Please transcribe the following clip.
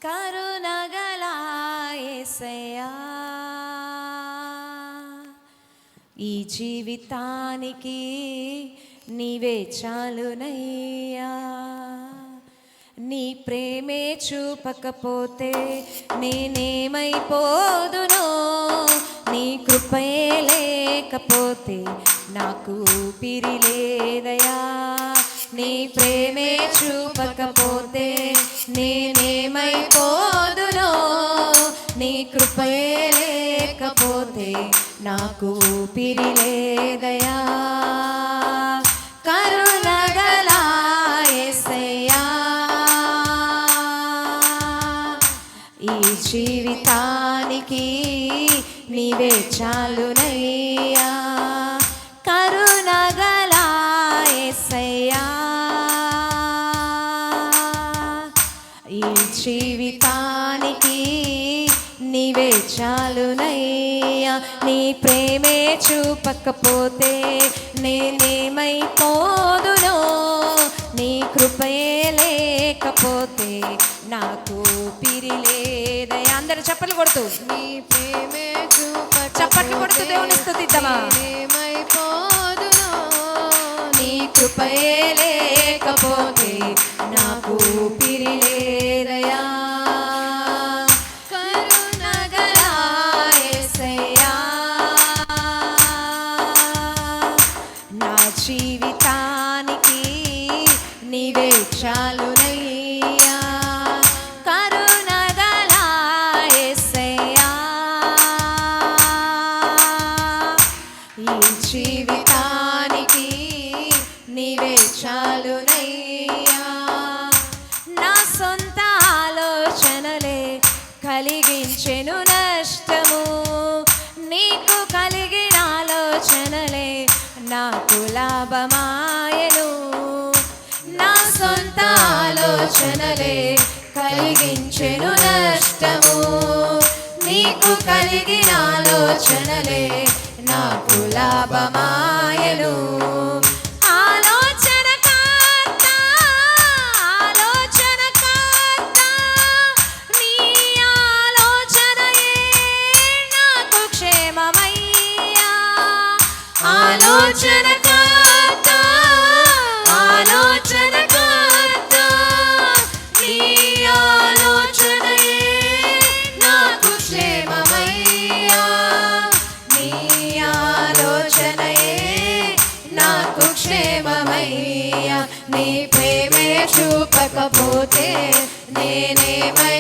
కరుణగల యేసయ్యా, ఈ జీవితానికి నీవే చాలునయ్యా. నీ ప్రేమే చూపకపోతే నేనేమైపోదునో, నీ కృపయే లేకపోతే నాకు ఊపిరి లేదయా. నీ ప్రేమే చూపకపోతే నేనేమైపోదునో, నీ కృపయే లేకపోతే నాకు ఊపిరి లేదయా. కరుణగల యేసయ్యా, ఈ జీవితానికి నీవే చాలునయ్యా. కరుణగల యేసయ్యా, ఈ జీవితానికి నీవే చాలునయ్యా. నీ ప్రేమే చూపకపోతే నేనేమైపోదునో, నీ కృపయే లేకపోతే నాకు ఊపిరి లేదయ్యా. అందరూ చప్పట్లు కొడుతూ నీ ప్రేమే చప్పట్లు కొడుతూ దేవుని స్తుతిద్దామా. నేనేమైపోదునో, నీ కృపయే లేకపోతే నాకు ఊపిరి లేదయ్యా. కరుణగల యేసయ్యా, నా జీవితానికి నీవే చాలునయ్యా. కరుణగల యేసయ్యా, ఈ జీవితానికి నీవే చాలునయ్యా. నా సొంత ఆలోచనలే కలిగించెను నష్టము, నీకు కలిగిన ఆలోచనలే నాకు లాభమాయను. నా సొంత ఆలోచనలే కలిగించెను నష్టము, నీకు కలిగిన ఆలోచనలే నాకు లాభమాయను. ఆలోచనకర్త, ఆలోచనకర్త, నీ ఆలోచనయే నాకు క్షేమమయ్యా. నీ ఆలోచనయే నాకు క్షేమమయ్యా. నీ ప్రేమే చూపకపోతే నేనేమై